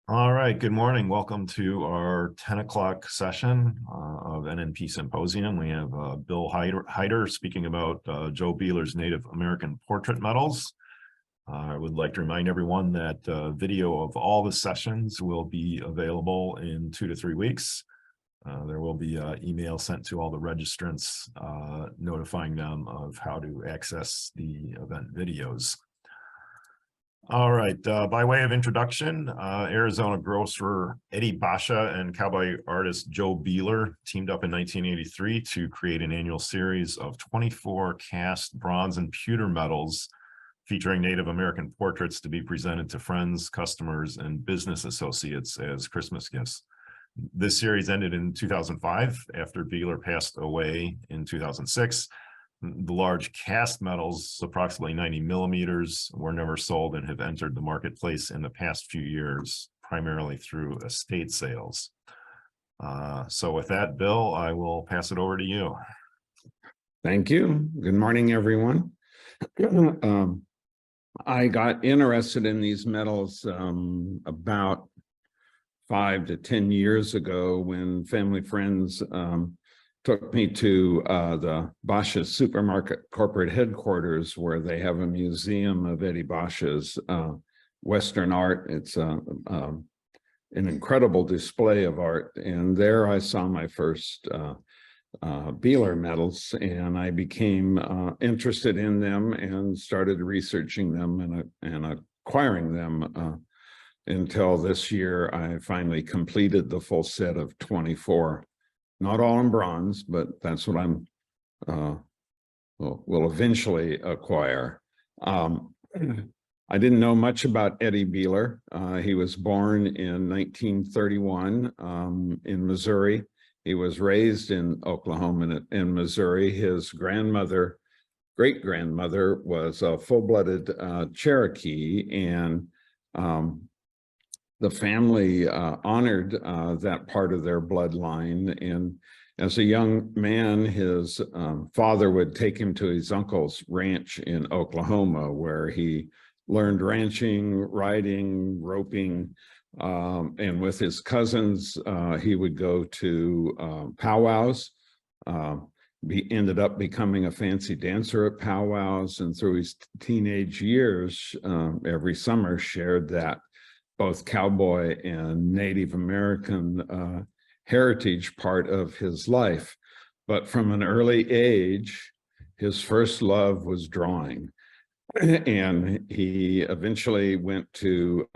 All right, good morning. Welcome to our 10 o'clock session of NNP Symposium. We have Bill Hyder speaking about Joe Beeler's Native American portrait medals. I would like to remind everyone that video of all the sessions will be available in 2 to 3 weeks. There will be an email sent to all the registrants notifying them of how to access the event videos. All right, by way of introduction, Arizona grocer Eddie Basha and cowboy artist Joe Beeler teamed up in 1983 to create an annual series of 24 cast bronze and pewter medals featuring Native American portraits to be presented to friends, customers, and business associates as Christmas gifts. This series ended in 2005 after Beeler passed away in 2006. The large cast medals, approximately 90 millimeters, were never sold and have entered the marketplace in the past few years, primarily through estate sales. So with that, Bill, I will pass it over to you. Thank you. Good morning, everyone. I got interested in these medals about 5 to 10 years ago when family friends took me to the Basha supermarket corporate headquarters, where they have a museum of Eddie Basha's Western art. It's an incredible display of art. And there I saw my first Beeler medals, and I became interested in them and started researching them and acquiring them until this year. I finally completed the full set of 24. Not all in bronze, but that's what I'm will eventually acquire. I didn't know much about Eddie Beeler. He was born in 1931 in Missouri. He was raised in Oklahoma and Missouri. His grandmother, great-grandmother, was a full-blooded Cherokee, and the family honored that part of their bloodline. And as a young man, his father would take him to his uncle's ranch in Oklahoma, where he learned ranching, riding, roping, and with his cousins, he would go to powwows. He ended up becoming a fancy dancer at powwows, and through his teenage years, every summer shared that both cowboy and Native American heritage part of his life. But from an early age, his first love was drawing. And he eventually went to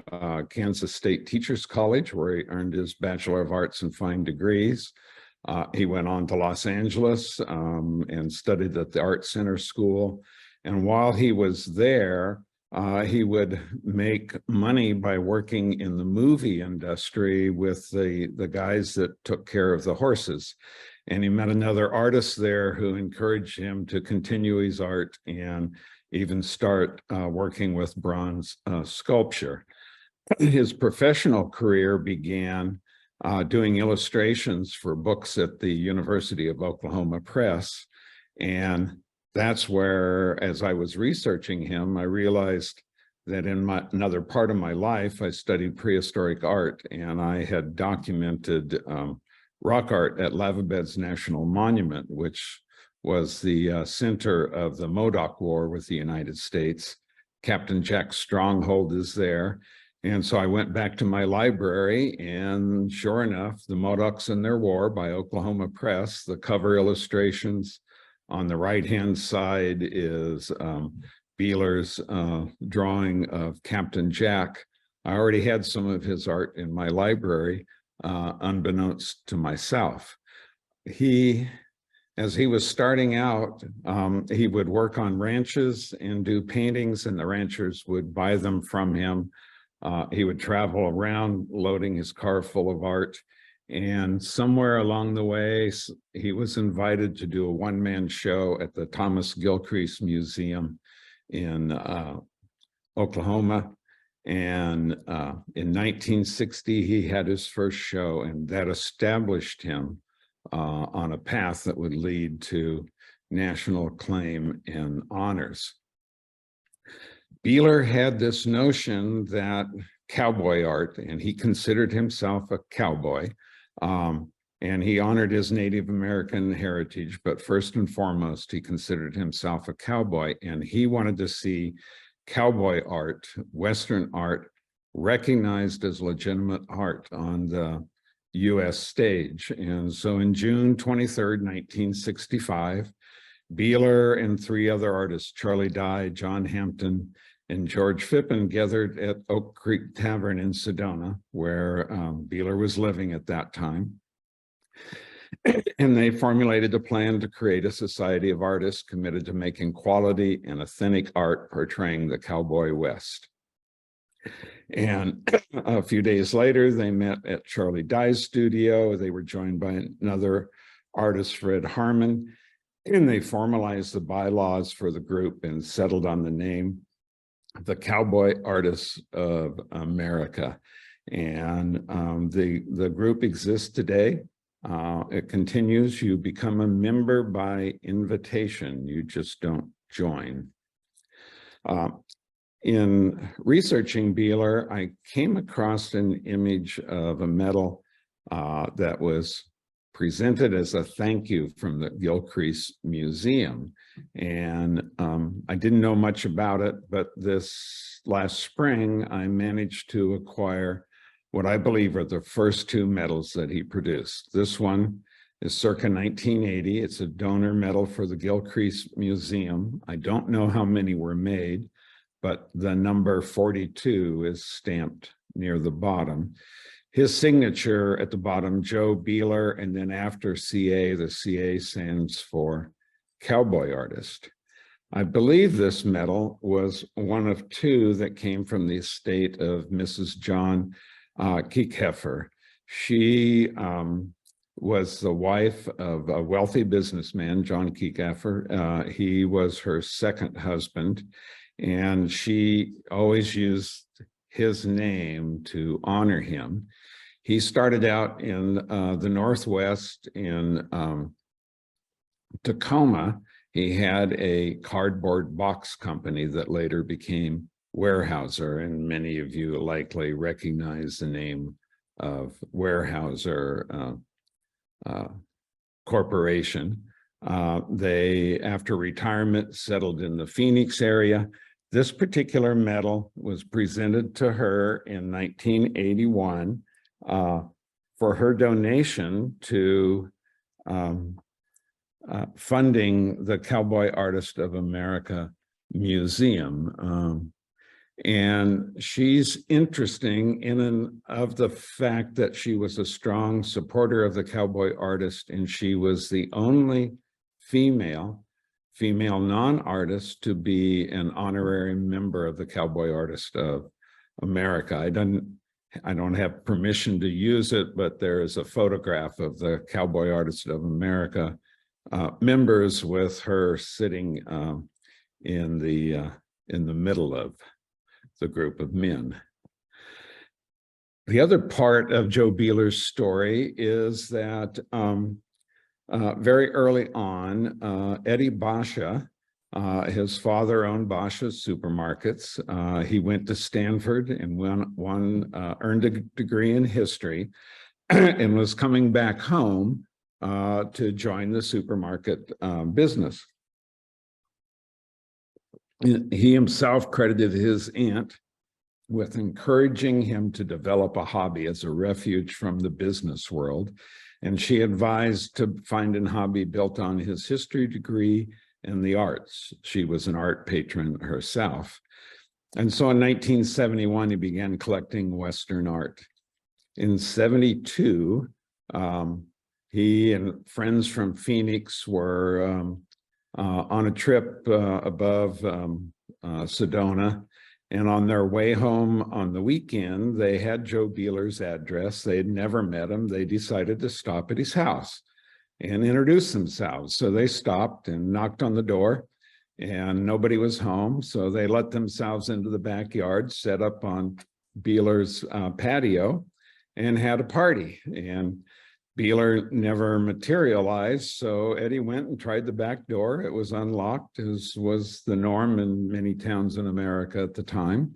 Kansas State Teachers College, where he earned his Bachelor of Arts and Fine Degrees. He went on to Los Angeles and studied at the Art Center School. And while he was there, he would make money by working in the movie industry with the guys that took care of the horses. And he met another artist there who encouraged him to continue his art and even start working with bronze sculpture. His professional career began doing illustrations for books at the University of Oklahoma Press. And that's where, as I was researching him, I realized that in another part of my life, I studied prehistoric art, and I had documented rock art at Lava Beds National Monument, which was the center of the Modoc War with the United States. Captain Jack's stronghold is there. And so I went back to my library, and sure enough, The Modocs and Their War by Oklahoma Press, the cover illustrations. On the right-hand side is Beeler's drawing of Captain Jack. I already had some of his art in my library, unbeknownst to myself. As he was starting out, he would work on ranches and do paintings, and the ranchers would buy them from him. He would travel around loading his car full of art. And somewhere along the way, he was invited to do a one-man show at the Thomas Gilcrease Museum in Oklahoma. And in 1960, he had his first show, and that established him on a path that would lead to national acclaim and honors. Beeler had this notion that cowboy art, and he considered himself a cowboy. And he honored his Native American heritage, but first and foremost, he considered himself a cowboy, and he wanted to see cowboy art, Western art, recognized as legitimate art on the US stage. And so in June 23rd, 1965, Beeler and three other artists, Charlie Dye, John Hampton, and George Phippen, gathered at Oak Creek Tavern in Sedona, where Beeler was living at that time. And they formulated a plan to create a society of artists committed to making quality and authentic art portraying the cowboy West. And a few days later, they met at Charlie Dye's studio. They were joined by another artist, Fred Harmon, and they formalized the bylaws for the group and settled on the name, the Cowboy Artists of America. And the group exists today. It continues. You become a member by invitation. You just don't join. In researching Beeler, I came across an image of a medal that was presented as a thank you from the Gilcrease Museum. And I didn't know much about it, but this last spring, I managed to acquire what I believe are the first two medals that he produced. This one is circa 1980. It's a donor medal for the Gilcrease Museum. I don't know how many were made, but the number 42 is stamped near the bottom. His signature at the bottom, Joe Beeler, and then after CA, the CA stands for Cowboy Artist. I believe this medal was one of two that came from the estate of Mrs. John Kiekeffer. She was the wife of a wealthy businessman, John Kiekeffer. He was her second husband, and she always used his name to honor him. He started out in the Northwest in Tacoma. He had a cardboard box company that later became Weyerhaeuser, and many of you likely recognize the name of Weyerhaeuser Corporation. They, after retirement, settled in the Phoenix area. This particular medal was presented to her in 1981 for her donation to funding the Cowboy Artist of America Museum. And she's interesting in and of the fact that she was a strong supporter of the cowboy artist, and she was the only female non-artist to be an honorary member of the Cowboy Artist of America. I don't have permission to use it, but there is a photograph of the Cowboy Artist of America members with her sitting in the middle of the group of men. The other part of Joe Beeler's story is that very early on, Eddie Basha, his father owned Basha's Supermarkets. He went to Stanford and earned a degree in history and was coming back home to join the supermarket business. He himself credited his aunt with encouraging him to develop a hobby as a refuge from the business world. And she advised to find a hobby built on his history degree and the arts. She was an art patron herself. And so in 1971, he began collecting Western art. In 72, he and friends from Phoenix were on a trip above Sedona. And on their way home on the weekend, they had Joe Beeler's address. They had never met him. They decided to stop at his house and introduce themselves. So they stopped and knocked on the door, and nobody was home. So they let themselves into the backyard, set up on Beeler's patio, and had a party. And Beeler never materialized, so Eddie went and tried the back door. It was unlocked, as was the norm in many towns in America at the time.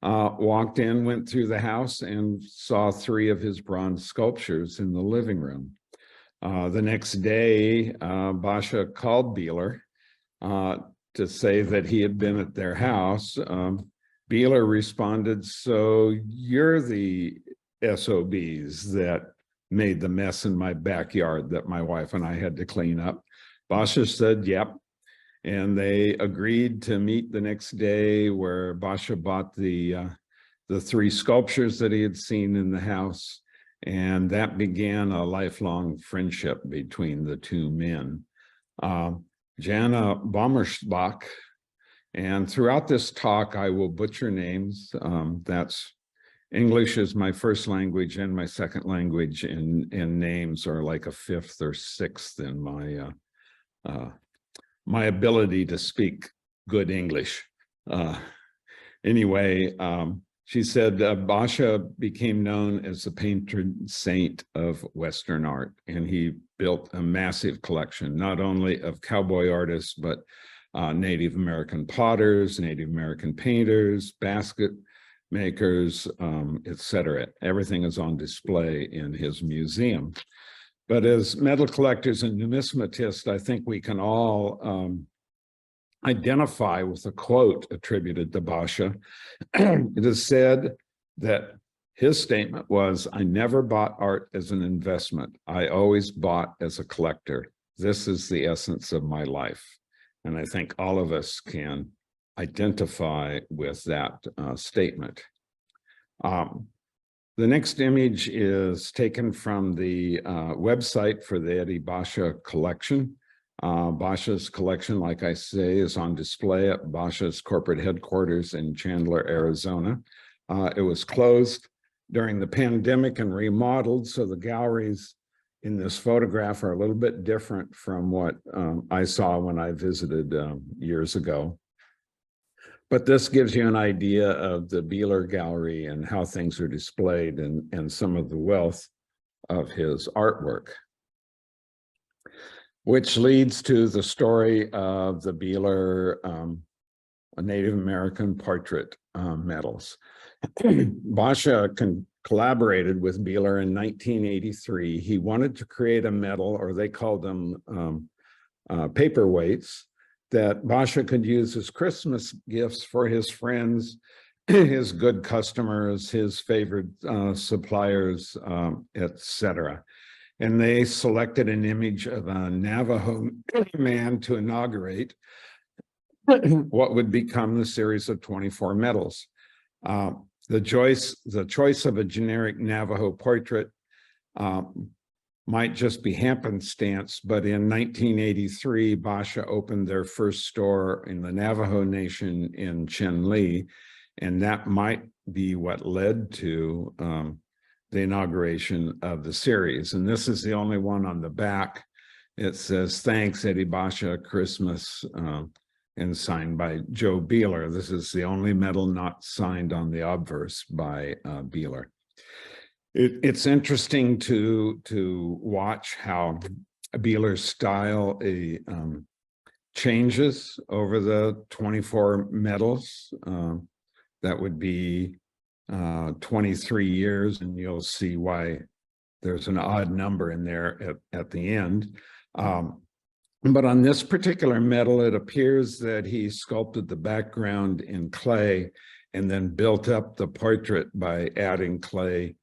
walked in, went through the house, and saw 3 of his bronze sculptures in the living room. The next day, Basha called Beeler to say that he had been at their house. Beeler responded, "So you're the SOBs that made the mess in my backyard that my wife and I had to clean up?" Basha said, "Yep." And they agreed to meet the next day, where Basha bought the 3 sculptures that he had seen in the house. And that began a lifelong friendship between the 2 men. Jana Bommersbach, and throughout this talk, I will butcher names. That's English is my first language, and my second language, and names are like a 5th or 6th in my ability to speak good English. Anyway, she said Basha became known as the patron saint of Western art, and he built a massive collection, not only of cowboy artists, but Native American potters, Native American painters, basket makers, etc. Everything is on display in his museum. But as metal collectors and numismatists, I think we can all identify with a quote attributed to Basha. It is said that his statement was, "I never bought art as an investment. I always bought as a collector. This is the essence of my life." And I think all of us can identify with that statement. The next image is taken from the website for the Eddie Basha collection. Basha's collection, like I say, is on display at Basha's corporate headquarters in Chandler, Arizona. It was closed during the pandemic and remodeled, so the galleries in this photograph are a little bit different from what I saw when I visited years ago. But this gives you an idea of the Beeler Gallery and how things are displayed, and some of the wealth of his artwork. Which leads to the story of the Beeler Native American portrait medals. Basha collaborated with Beeler in 1983. He wanted to create a medal, or they called them paperweights, that Basha could use as Christmas gifts for his friends, his good customers, his favorite suppliers, etc. And they selected an image of a Navajo man to inaugurate what would become the series of 24 medals. The choice of a generic Navajo portrait might just be happenstance, but in 1983, Basha opened their first store in the Navajo Nation in Chenli, and that might be what led to the inauguration of the series. And this is the only one on the back. It says, "Thanks, Eddie Basha, Christmas," and signed by Joe Beeler. This is the only medal not signed on the obverse by Beeler. It's interesting to watch how Beeler's style changes over the 24 medals. That would be 23 years, and you'll see why there's an odd number in there at the end. But on this particular medal, it appears that he sculpted the background in clay and then built up the portrait by adding clay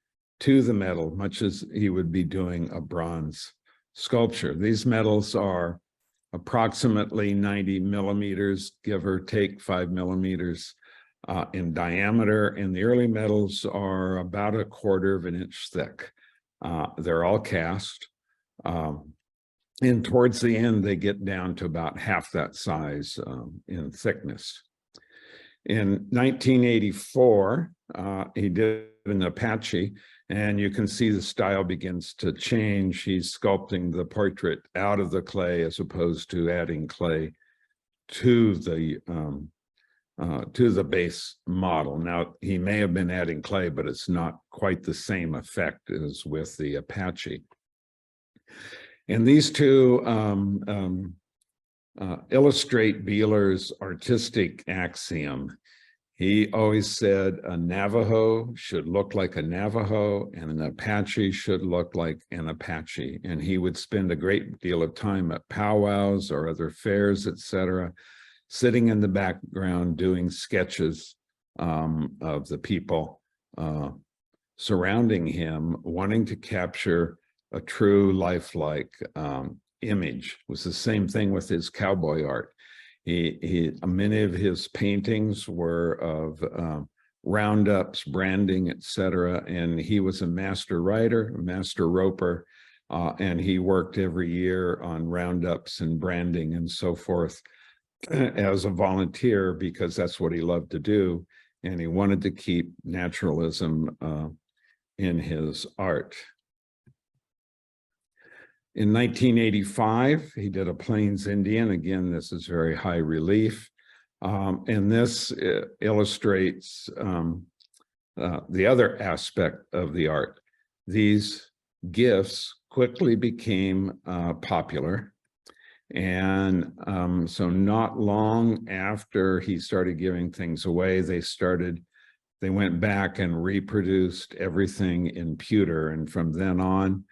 to the medal, much as he would be doing a bronze sculpture. These medals are approximately 90 millimeters, give or take 5 millimeters in diameter, and the early medals are about 1/4 of an inch thick. They're all cast, and towards the end, they get down to about half that size in thickness. In 1984, he did an Apache, and you can see the style begins to change. He's sculpting the portrait out of the clay as opposed to adding clay to the base model. Now, he may have been adding clay, but it's not quite the same effect as with the Apache. And these two illustrate Beeler's artistic axiom. He always said a Navajo should look like a Navajo and an Apache should look like an Apache. And he would spend a great deal of time at powwows or other fairs, etc., sitting in the background doing sketches of the people surrounding him, wanting to capture a true lifelike image. It was the same thing with his cowboy art. Many of his paintings were of roundups, branding, etc. And he was a master writer, a master roper, and he worked every year on roundups and branding and so forth as a volunteer because that's what he loved to do. And he wanted to keep naturalism in his art. In 1985, he did a Plains Indian. Again, this is very high relief. And this illustrates the other aspect of the art. These gifts quickly became popular. And so not long after he started giving things away, they went back and reproduced everything in pewter. And from then on,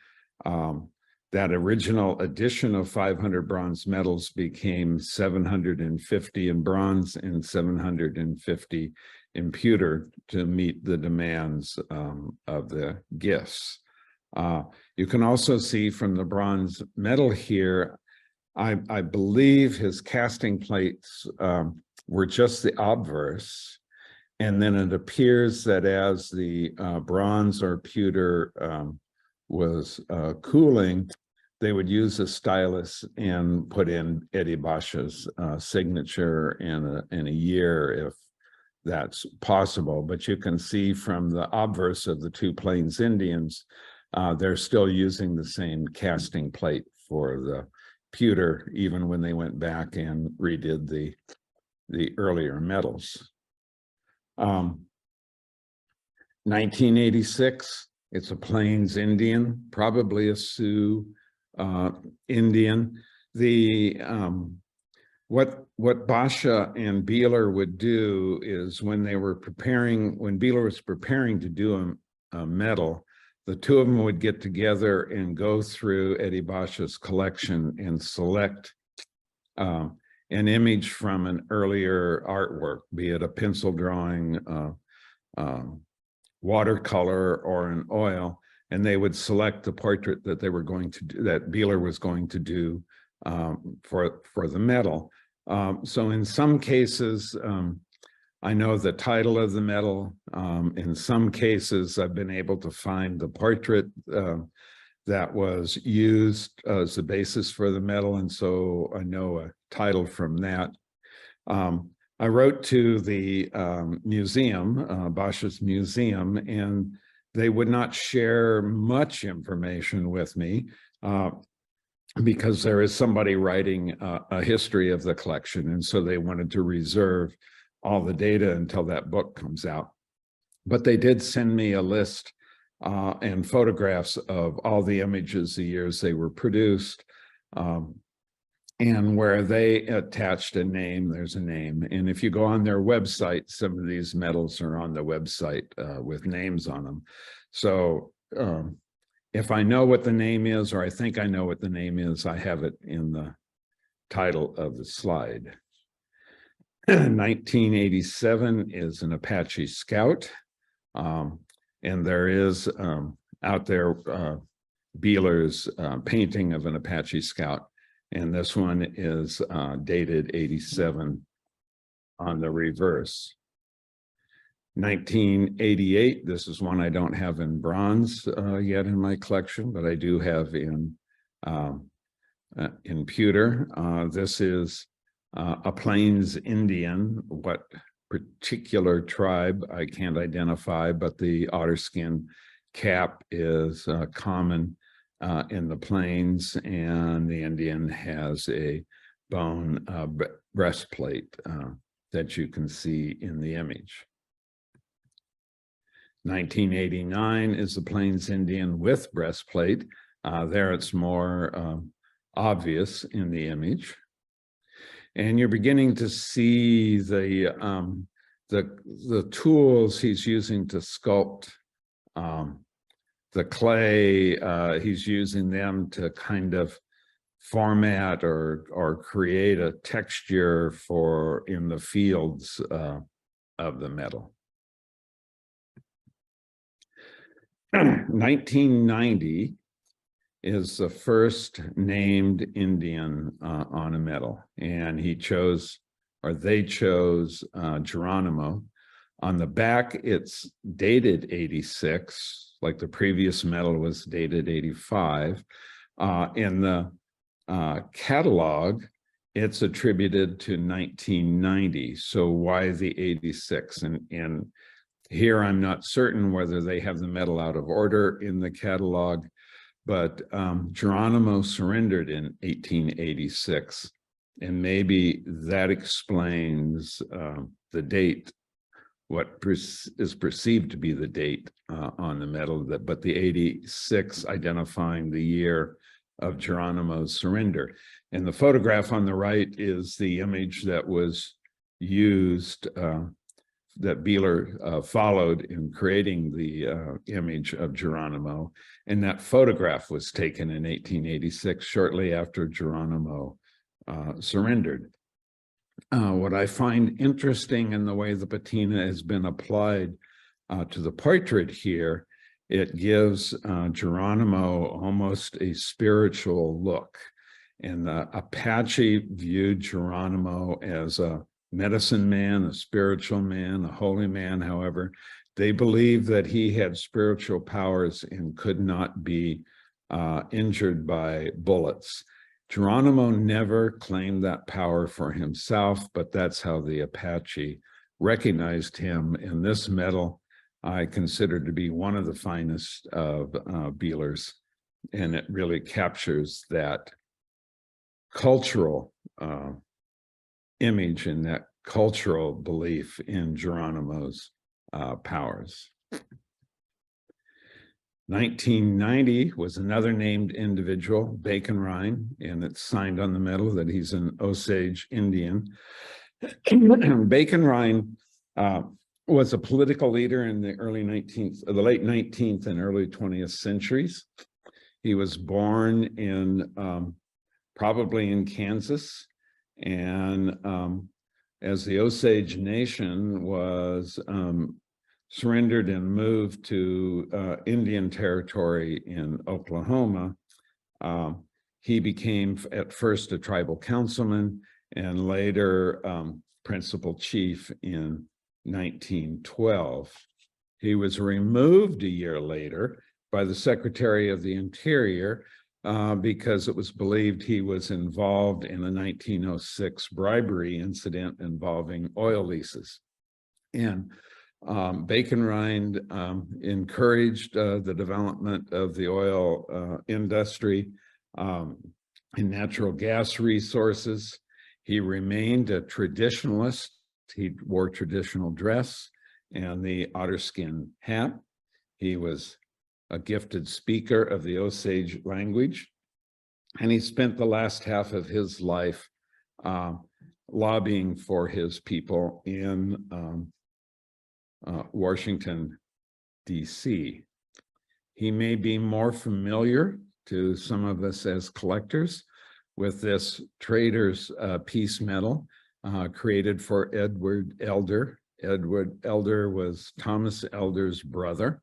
that original edition of 500 bronze medals became 750 in bronze and 750 in pewter to meet the demands of the gifts. You can also see from the bronze medal here, I believe his casting plates were just the obverse. And then it appears that as the bronze or pewter was cooling, they would use a stylus and put in Eddie Basha's signature in a year if that's possible. But you can see from the obverse of the two Plains Indians, they're still using the same casting plate for the pewter, even when they went back and redid the earlier medals. 1986, it's a Plains Indian, probably a Sioux Indian. What Basha and Beeler would do is when Beeler was preparing to do a medal, the two of them would get together and go through Eddie Basha's collection and select an image from an earlier artwork, be it a pencil drawing, watercolor, or an oil, and they would select the portrait that they were going to do, that Beeler was going to do for the medal. So in some cases, I know the title of the medal. In some cases, I've been able to find the portrait that was used as the basis for the medal, and so I know a title from that. I wrote to the museum, Basha's museum, and they would not share much information with me because there is somebody writing a history of the collection, and so they wanted to reserve all the data until that book comes out. But they did send me a list and photographs of all the images, the years they were produced, and where they attached a name, there's a name. And if you go on their website, some of these medals are on the website with names on them. So if I know what the name is, or I think I know what the name is, I have it in the title of the slide. 1987 is an Apache Scout. And there is out there Beeler's painting of an Apache Scout. And this one is dated 87 on the reverse. 1988, this is one I don't have in bronze yet in my collection, but I do have in pewter. This is a Plains Indian. What particular tribe I can't identify, but the otter skin cap is common in the Plains, and the Indian has a bone breastplate that you can see in the image. 1989 is the Plains Indian with breastplate. There it's more obvious in the image. And you're beginning to see the the tools he's using to sculpt the clay, he's using them to kind of format or create a texture for in the fields of the metal. 1990 is the first named Indian on a medal, and he chose, or they chose, Geronimo. On the back, it's dated 86, like the previous medal was dated 85. In the catalog, it's attributed to 1990. So why the 86? And here I'm not certain whether they have the medal out of order in the catalog, but Geronimo surrendered in 1886. And maybe that explains the date, what is perceived to be the date on the medal, but the 86 identifying the year of Geronimo's surrender. And the photograph on the right is the image that was used, that Beeler followed in creating the image of Geronimo. And that photograph was taken in 1886, shortly after Geronimo surrendered. What I find interesting in the way the patina has been applied to the portrait here, it gives Geronimo almost a spiritual look. And the Apache viewed Geronimo as a medicine man, a spiritual man, a holy man. However, they believed that he had spiritual powers and could not be injured by bullets. Geronimo never claimed that power for himself, but that's how the Apache recognized him. And this medal I consider to be one of the finest of Beeler's, and it really captures that cultural image and that cultural belief in Geronimo's powers. 1990 was another named individual, Bacon Rhine, and it's signed on the medal that he's an Osage Indian. Bacon Rhine was a political leader in the the late 19th and early 20th centuries. He was born in probably in Kansas, and as the Osage Nation was surrendered and moved to Indian territory in Oklahoma, he became at first a tribal councilman and later principal chief in 1912. He was removed a year later by the Secretary of the Interior because it was believed he was involved in a 1906 bribery incident involving oil leases. And Bacon Rhine encouraged the development of the oil industry and natural gas resources. He remained a traditionalist. He wore traditional dress and the otterskin hat. He was a gifted speaker of the Osage language, and he spent the last half of his life lobbying for his people in Washington, D.C. He may be more familiar to some of us as collectors with this Trader's Peace Medal created for Edward Elder. Edward Elder was Thomas Elder's brother,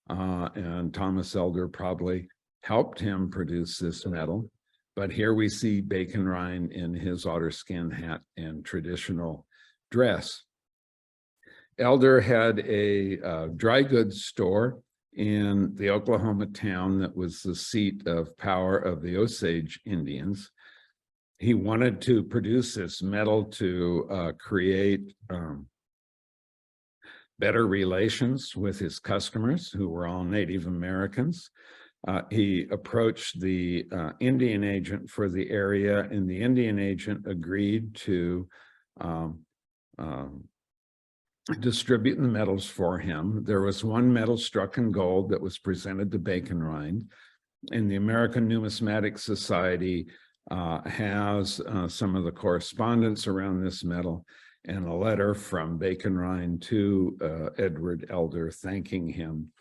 and Thomas Elder probably helped him produce this medal. But here we see Bacon Rhine in his otterskin hat and traditional dress. Elder had a dry goods store in the Oklahoma town that was the seat of power of the Osage Indians. He wanted to produce this medal to create better relations with his customers, who were all Native Americans. He approached the Indian agent for the area, and the Indian agent agreed to distribute the medals for him. There was one medal struck in gold that was presented to Bacon Rhine, and the American Numismatic Society has some of the correspondence around this medal. and a letter from Bacon Rhine to Edward Elder thanking him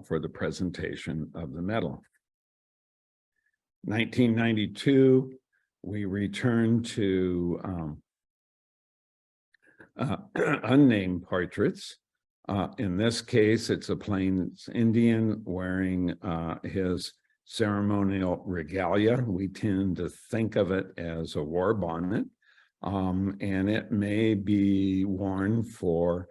for the presentation of the medal. 1992, we returned to unnamed portraits. In this case, it's a Plains Indian wearing his ceremonial regalia. We tend to think of it as a war bonnet, and it may be worn for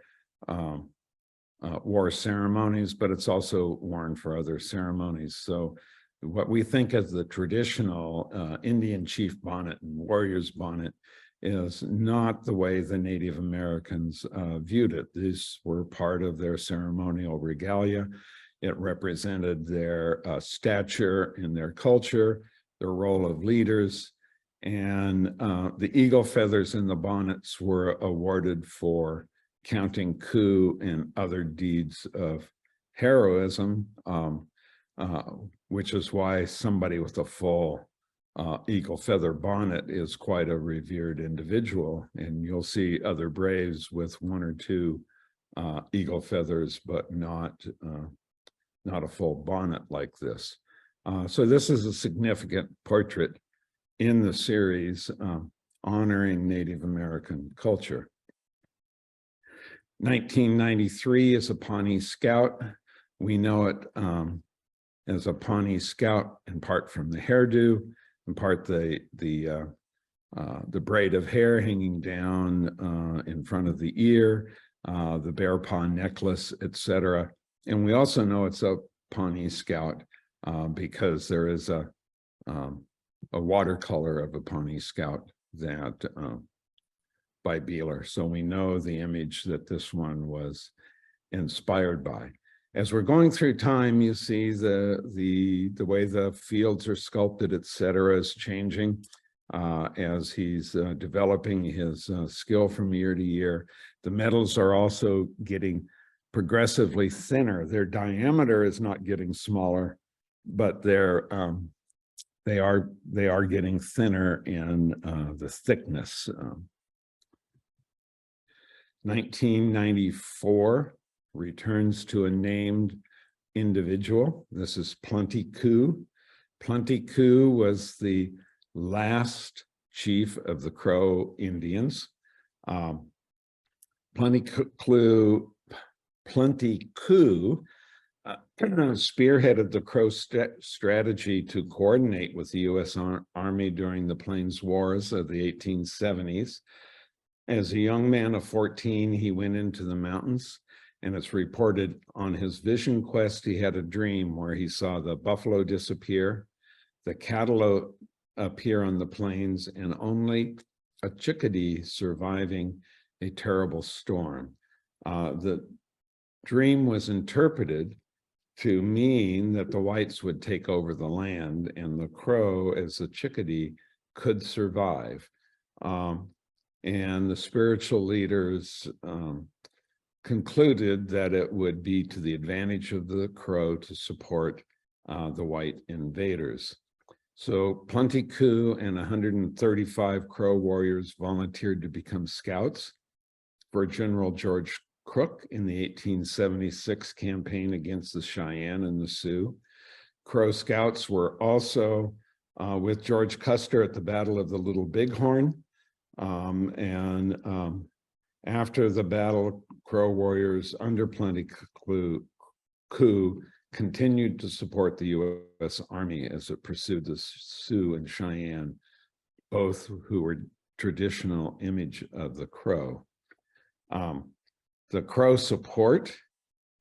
war ceremonies, but it's also worn for other ceremonies. So what we think of the traditional Indian chief bonnet and warrior's bonnet is not the way the Native Americans viewed it. These were part of their ceremonial regalia. It represented their stature in their culture, their role of leaders, and the eagle feathers in the bonnets were awarded for counting coup and other deeds of heroism, which is why somebody with a full eagle feather bonnet is quite a revered individual. And you'll see other braves with one or two eagle feathers, but not a full bonnet like this. So this is a significant portrait in the series honoring Native American culture. 1993 is a Pawnee Scout. We know it as a Pawnee Scout in part from the hairdo, in part the braid of hair hanging down in front of the ear, the bear paw necklace, etc. And we also know it's a Pawnee Scout because there is a watercolor of a Pawnee Scout that by Beeler. So we know the image that this one was inspired by. As we're going through time, you see the way the fields are sculpted, et cetera, is changing as he's developing his skill from year to year. The metals are also getting progressively thinner. Their diameter is not getting smaller, but they are getting thinner in the thickness. 1994 returns to a named individual. This is Plenty Coup. Plenty Coup was the last chief of the Crow Indians. Plenty Coup spearheaded the Crow strategy to coordinate with the U.S. Army during the Plains Wars of the 1870s. As a young man of 14, he went into the mountains, and it's reported on his vision quest, he had a dream where he saw the buffalo disappear, the cattle appear on the plains, and only a chickadee surviving a terrible storm. The dream was interpreted to mean that the whites would take over the land and the crow as a chickadee could survive. And the spiritual leaders concluded that it would be to the advantage of the crow to support the white invaders. So Plenty Coup and 135 Crow warriors volunteered to become scouts for General George Crook in the 1876 campaign against the Cheyenne and the Sioux. Crow scouts were also with George Custer at the Battle of the Little Bighorn. After the battle, Crow warriors under Plenty Coup continued to support the U.S. Army as it pursued the Sioux and Cheyenne, both who were traditional image of the Crow. The Crow support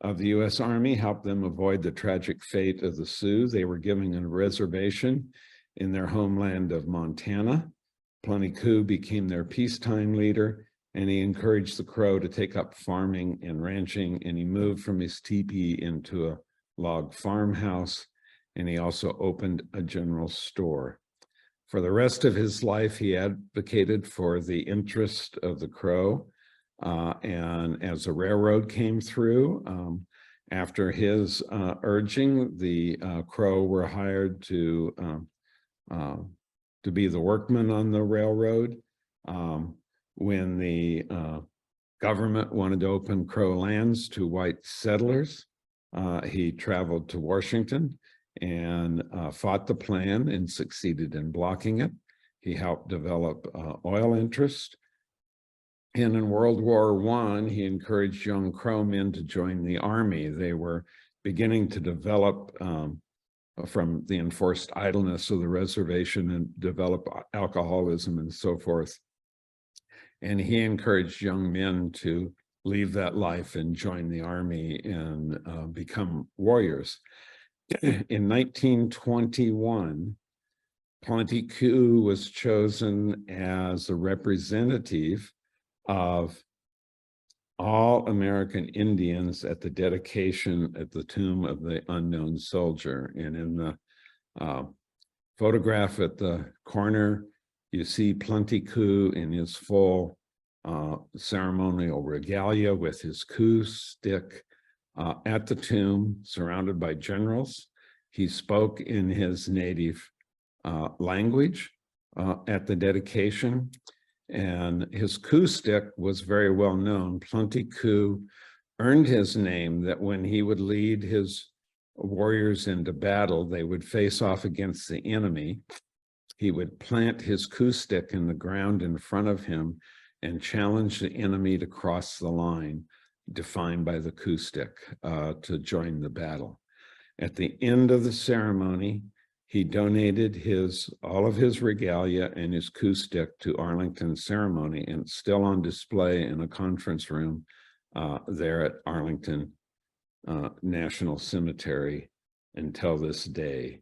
of the U.S. Army helped them avoid the tragic fate of the Sioux. They were given a reservation in their homeland of Montana. Plenty Coup became their peacetime leader, and he encouraged the Crow to take up farming and ranching, and he moved from his teepee into a log farmhouse, and he also opened a general store. For the rest of his life, he advocated for the interest of the Crow, and as the railroad came through, after his urging, the Crow were hired to be the workmen on the railroad. when the government wanted to open Crow lands to white settlers, he traveled to Washington and fought the plan and succeeded in blocking it. He helped develop oil interest. And in World War I, he encouraged young Crow men to join the army. They were beginning to develop from the enforced idleness of the reservation and develop alcoholism and so forth. And he encouraged young men to leave that life and join the army and become warriors. In 1921, Plenty Coups was chosen as a representative of all American Indians at the dedication at the tomb of the unknown soldier. And in the photograph at the corner, you see Plenty Coups in his full ceremonial regalia with his coup stick at the tomb, surrounded by generals. He spoke in his native language at the dedication. And his coup stick was very well known. Plenty Coups earned his name that when he would lead his warriors into battle, they would face off against the enemy. He would plant his coup stick in the ground in front of him and challenge the enemy to cross the line defined by the coup stick to join the battle. At the end of the ceremony, he donated all of his regalia and his coup stick to Arlington Ceremony, and it's still on display in a conference room there at Arlington National Cemetery until this day.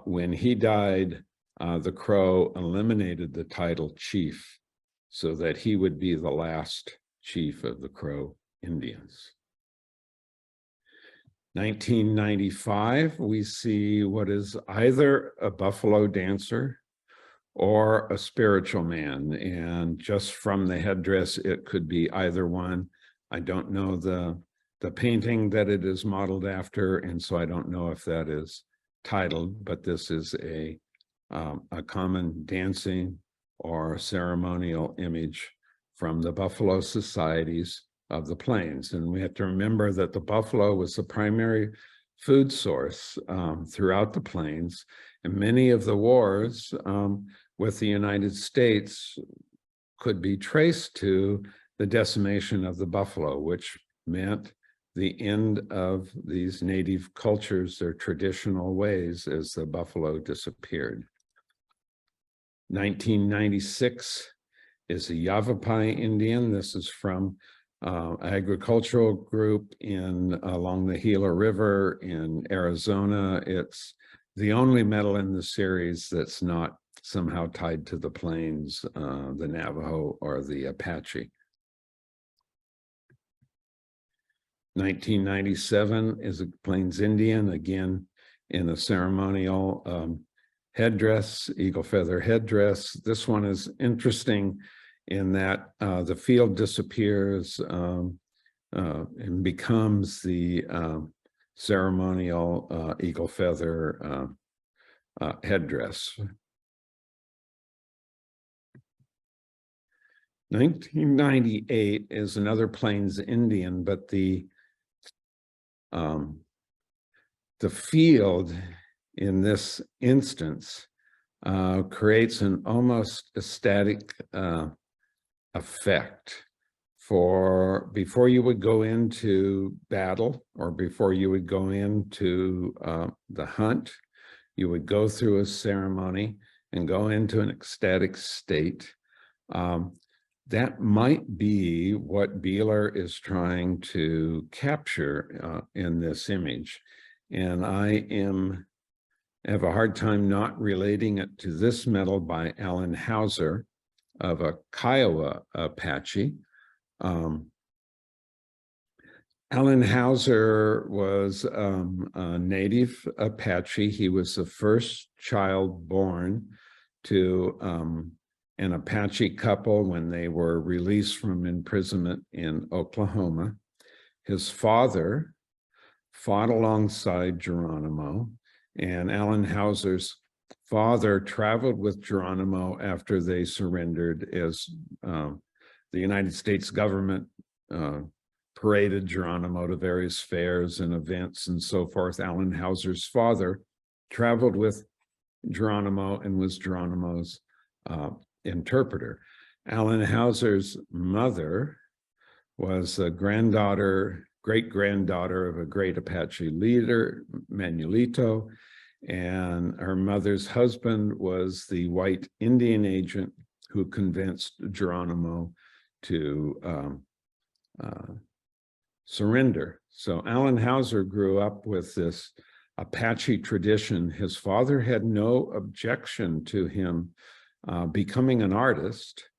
When he died, the Crow eliminated the title chief so that he would be the last chief of the Crow Indians. 1995, we see what is either a buffalo dancer or a spiritual man. And just from the headdress, it could be either one. I don't know the painting that it is modeled after, and so I don't know if that is titled, but this is a common dancing or ceremonial image from the buffalo societies of the plains. And we have to remember that the buffalo was the primary food source throughout the plains. And many of the wars with the United States could be traced to the decimation of the buffalo, which meant the end of these native cultures, their traditional ways, as the buffalo disappeared. 1996 is a Yavapai Indian. This is from agricultural group along the Gila River in Arizona. It's the only medal in the series that's not somehow tied to the plains, the Navajo or the Apache. 1997 is a Plains Indian, again in a ceremonial headdress, eagle feather headdress. This one is interesting in that the field disappears and becomes the ceremonial eagle feather headdress. 1998 is another Plains Indian, but the field in this instance creates an almost ecstatic effect for before you would go into battle or before you would go into the hunt. You would go through a ceremony and go into an ecstatic state. That might be what Beeler is trying to capture in this image. And I have a hard time not relating it to this medal by Alan Hauser of a Kiowa Apache. Alan Hauser was a native Apache. He was the first child born to an Apache couple when they were released from imprisonment in Oklahoma. His father fought alongside Geronimo, and Alan Hauser's father traveled with Geronimo after they surrendered, as the United States government paraded Geronimo to various fairs and events and so forth. Allen Hauser's father traveled with Geronimo and was Geronimo's interpreter. Allen Hauser's mother was a great-granddaughter of a great Apache leader, Manuelito, and her mother's husband was the white Indian agent who convinced Geronimo to surrender. So Allen Hauser grew up with this Apache tradition. His father had no objection to him becoming an artist,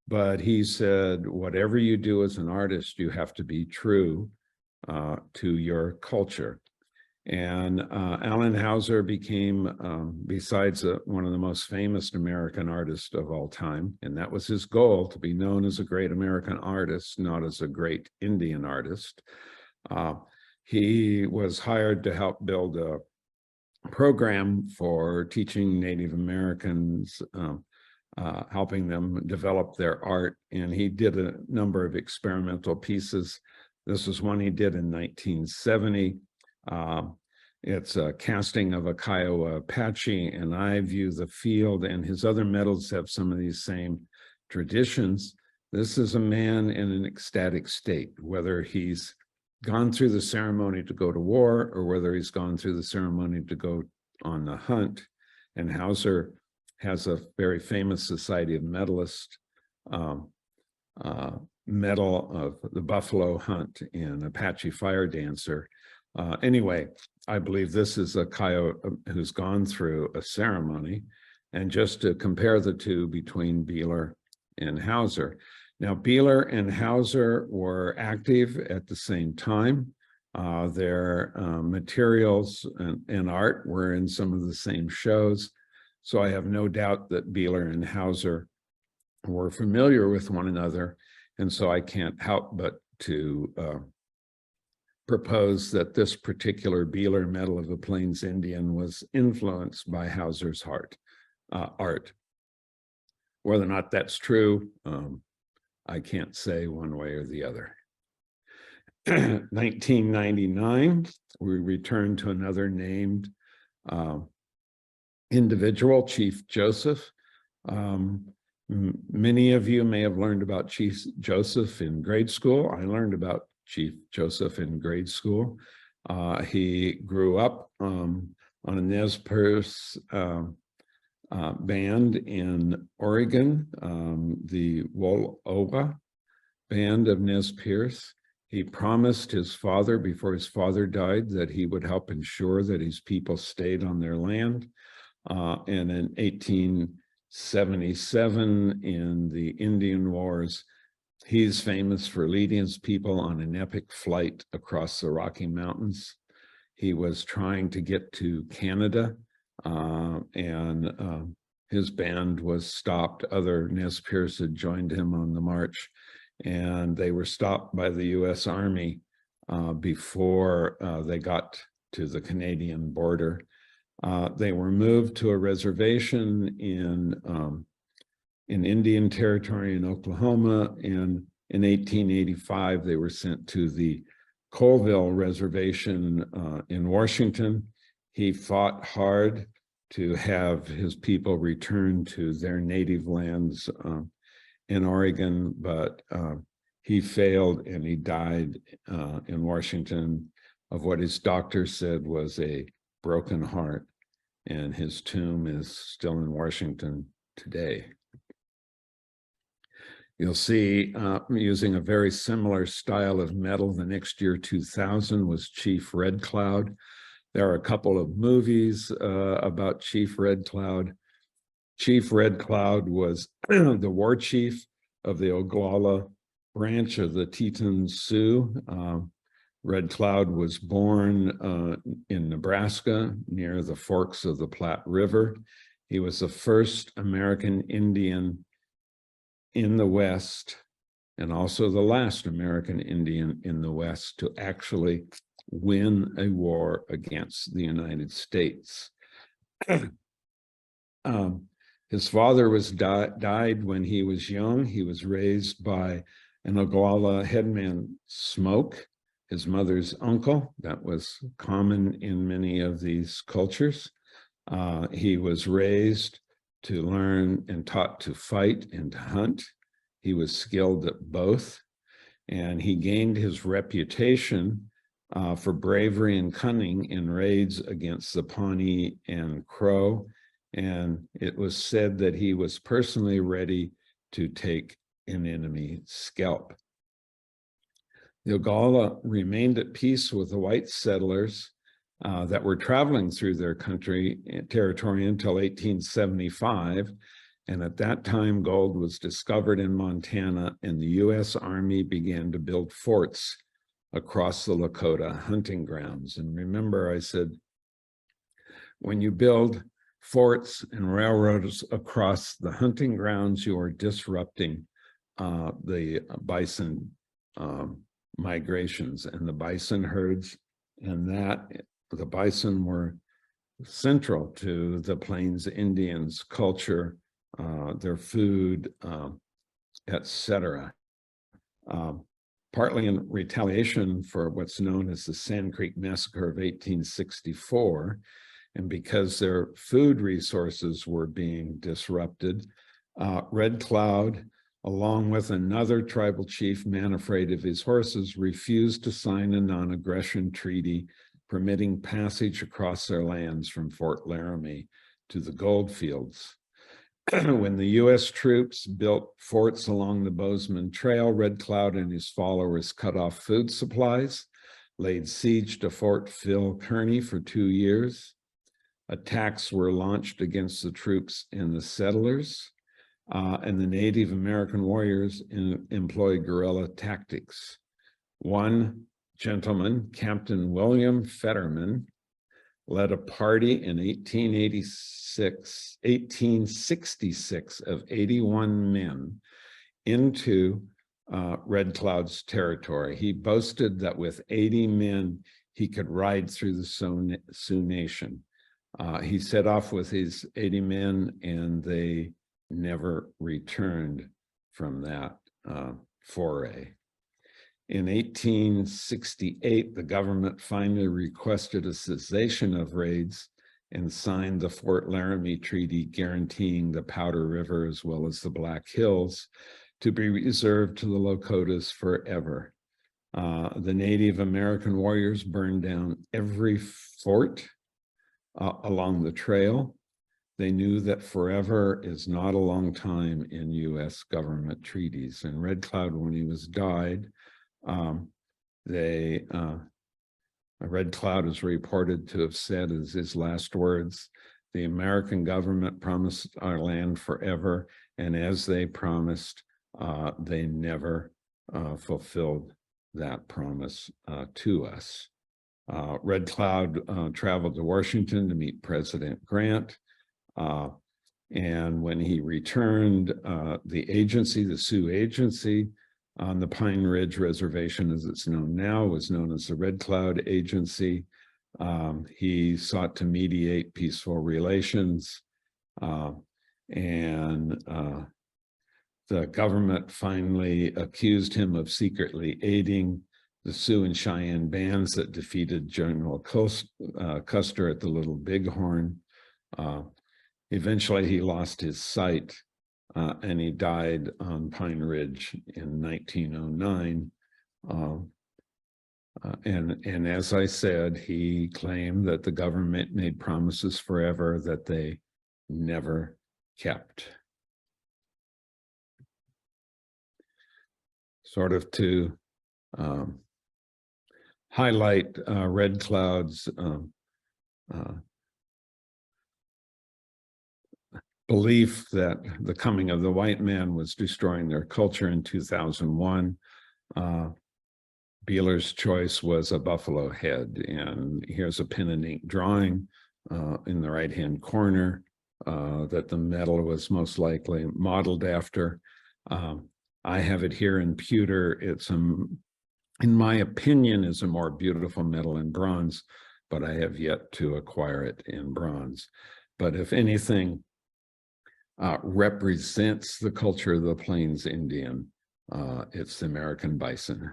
but he said, whatever you do as an artist, you have to be true to your culture. And Allen Hauser became, besides one of the most famous American artists of all time, and that was his goal, to be known as a great American artist, not as a great Indian artist. He was hired to help build a program for teaching Native Americans, helping them develop their art, and he did a number of experimental pieces. This was one he did in 1970. It's a casting of a Kiowa Apache, and I view the field, and his other medals have some of these same traditions. This is a man in an ecstatic state, whether he's gone through the ceremony to go to war or whether he's gone through the ceremony to go on the hunt. And Hauser has a very famous Society of Medalists medal of the buffalo hunt and Apache fire dancer. Anyway, I believe this is a Kiowa who's gone through a ceremony. And just to compare the two between Beeler and Hauser. Now, Beeler and Hauser were active at the same time. Their materials and art were in some of the same shows. So I have no doubt that Beeler and Hauser were familiar with one another. And so I can't help but to propose that this particular Beeler Medal of the Plains Indian was influenced by Hauser's art. Whether or not that's true, I can't say one way or the other. 1999, we returned to another named individual, Chief Joseph. Many of you may have learned about Chief Joseph in grade school. I learned about Chief Joseph in grade school. He grew up on a Nez Perce band in Oregon, the Wolowa band of Nez Perce. He promised his father before his father died that he would help ensure that his people stayed on their land. And in 1877, in the Indian Wars, he's famous for leading his people on an epic flight across the Rocky Mountains. He was trying to get to Canada, and his band was stopped. Other Nez Perce had joined him on the march, and they were stopped by the U.S. Army before they got to the Canadian border. They were moved to a reservation in Indian Territory in Oklahoma, and in 1885 they were sent to the Colville Reservation in Washington. He fought hard to have his people return to their native lands in Oregon, but he failed and he died in Washington of what his doctor said was a broken heart, and his tomb is still in Washington today. You'll see using a very similar style of medal, the next year, 2000, was Chief Red Cloud. There are a couple of movies about Chief Red Cloud. Chief Red Cloud was the war chief of the Oglala branch of the Teton Sioux. Red Cloud was born in Nebraska near the forks of the Platte River. He was the first American Indian in the West, and also the last American Indian in the West to actually win a war against the United States. His father was died when he was young. He was raised by an Oglala headman, Smoke, his mother's uncle. That was common in many of these cultures. He was raised to learn and taught to fight and to hunt. He was skilled at both, and he gained his reputation for bravery and cunning in raids against the Pawnee and Crow. And it was said that he was personally ready to take an enemy scalp. The Oglala remained at peace with the white settlers that were traveling through their territory until 1875. And at that time, gold was discovered in Montana, and the U.S. Army began to build forts across the Lakota hunting grounds. And remember, I said, when you build forts and railroads across the hunting grounds, you are disrupting the bison migrations and the bison herds, and that the bison were central to the Plains Indians' culture, their food, etc. Partly in retaliation for what's known as the Sand Creek Massacre of 1864, and because their food resources were being disrupted, Red Cloud, along with another tribal chief, man afraid of his horses, refused to sign a non-aggression treaty permitting passage across their lands from Fort Laramie to the gold fields. When the U.S. troops built forts along the Bozeman Trail, Red Cloud and his followers cut off food supplies, laid siege to Fort Phil Kearny for 2 years. Attacks were launched against the troops and the settlers, and the Native American warriors employed guerrilla tactics. One gentleman, Captain William Fetterman, led a party in 1866 of 81 men into Red Cloud's territory. He boasted that with 80 men, he could ride through the Sioux Nation. He set off with his 80 men, and they never returned from that foray. In 1868, the government finally requested a cessation of raids and signed the Fort Laramie Treaty, guaranteeing the Powder River as well as the Black Hills to be reserved to the Lakotas forever. The Native American warriors burned down every fort along the trail. They knew that forever is not a long time in U.S. government treaties. And Red Cloud, when he died, Red Cloud is reported to have said as his last words, "The American government promised our land forever, and as they promised, they never fulfilled that promise to us." Red Cloud traveled to Washington to meet President Grant. And when he returned, the Sioux Agency on the Pine Ridge Reservation, as it's known now, was known as the Red Cloud Agency. He sought to mediate peaceful relations, and the government finally accused him of secretly aiding the Sioux and Cheyenne bands that defeated General Custer at the Little Bighorn. Eventually, he lost his sight, and he died on Pine Ridge in 1909. And as I said, he claimed that the government made promises forever that they never kept. Sort of to highlight Red Cloud's belief that the coming of the white man was destroying their culture in 2001. Beeler's choice was a buffalo head, and here's a pen and ink drawing in the right-hand corner that the metal was most likely modeled after. I have it here in pewter. It's, in my opinion, is a more beautiful metal in bronze, but I have yet to acquire it in bronze. But if anything, represents the culture of the Plains Indian. It's the American bison.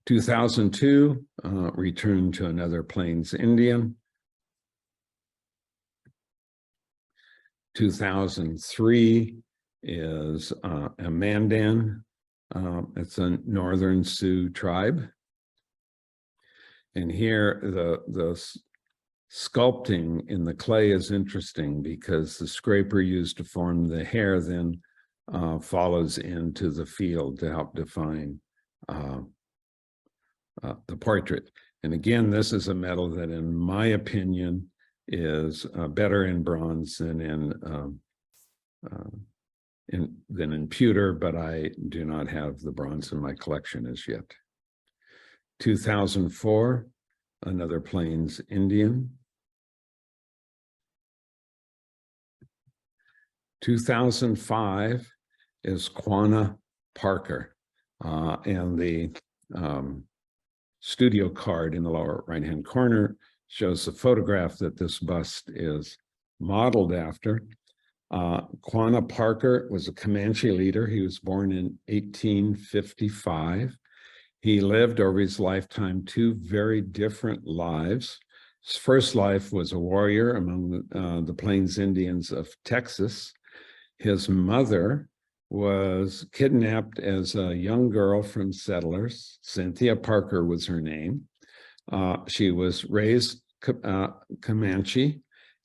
2002, returned to another Plains Indian. 2003 is a Mandan. It's a Northern Sioux tribe. And here the sculpting in the clay is interesting because the scraper used to form the hair then follows into the field to help define the portrait. And again, this is a metal that, in my opinion, is better in bronze than in pewter, but I do not have the bronze in my collection as yet. 2004, another Plains Indian. 2005 is Quanah Parker, and the studio card in the lower right-hand corner shows the photograph that this bust is modeled after. Quanah Parker was a Comanche leader. He was born in 1855. He lived over his lifetime 2 very different lives. His first life was a warrior among the Plains Indians of Texas. His mother was kidnapped as a young girl from settlers. Cynthia Parker was her name. She was raised Comanche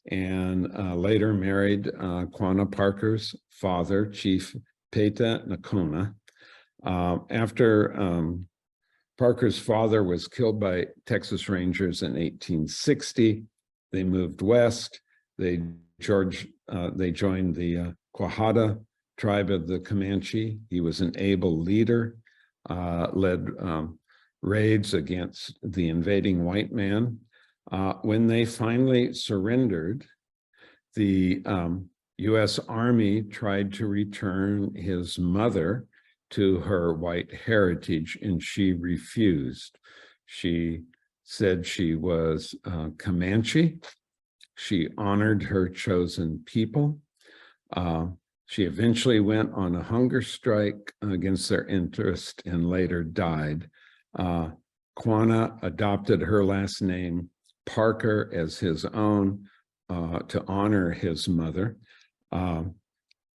and later married Quanah Parker's father, Chief Peta Nakona. After Parker's father was killed by Texas Rangers in 1860, they moved west. They joined the Quahada tribe of the Comanche. He was an able leader, led raids against the invading white man. When they finally surrendered, the U.S. Army tried to return his mother to her white heritage, and she refused. She said she was Comanche. She honored her chosen people. She eventually went on a hunger strike against their interest and later died. Quanah adopted her last name, Parker, as his own to honor his mother.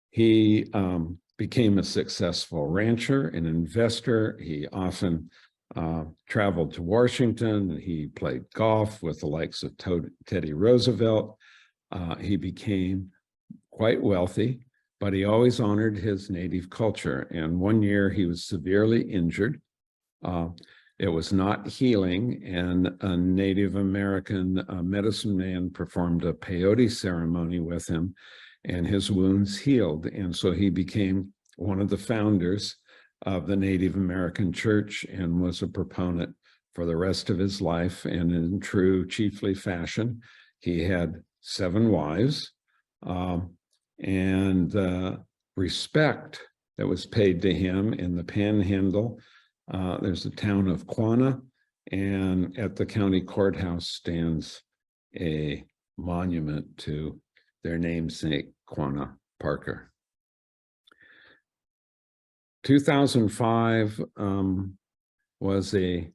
He became a successful rancher and investor. He often traveled to Washington. He played golf with the likes of Teddy Roosevelt. He became quite wealthy, but he always honored his native culture. And one year he was severely injured. It was not healing, and a Native American medicine man performed a peyote ceremony with him, and his wounds healed. And so he became one of the founders of the Native American Church and was a proponent for the rest of his life. And in true chiefly fashion, he had 7 wives, and respect that was paid to him in the Panhandle. There's the town of Quanah, and at the county courthouse stands a monument to their namesake, Quanah Parker. 2005 was a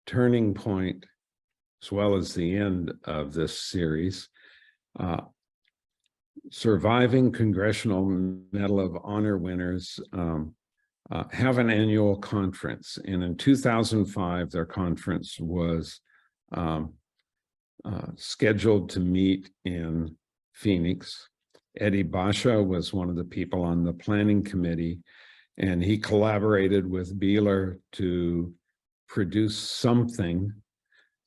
turning point, as well as the end of this series. Surviving Congressional Medal of Honor winners have an annual conference, and in 2005, their conference was scheduled to meet in Phoenix. Eddie Basha was one of the people on the planning committee, and he collaborated with Beeler to produce something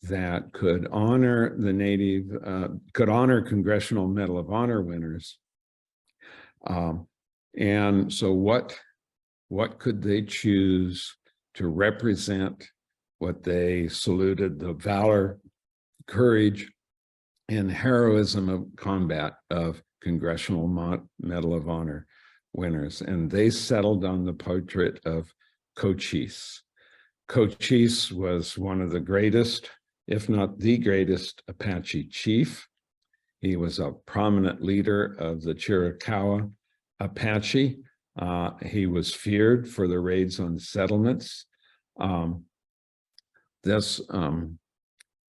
that could honor could honor Congressional Medal of Honor winners. And so what could they choose to represent what they saluted the valor, courage, and heroism of combat of Congressional Medal of Honor winners? And they settled on the portrait of Cochise. Cochise was one of the greatest, if not the greatest, Apache chief. He was a prominent leader of the Chiricahua Apache. He was feared for the raids on settlements. This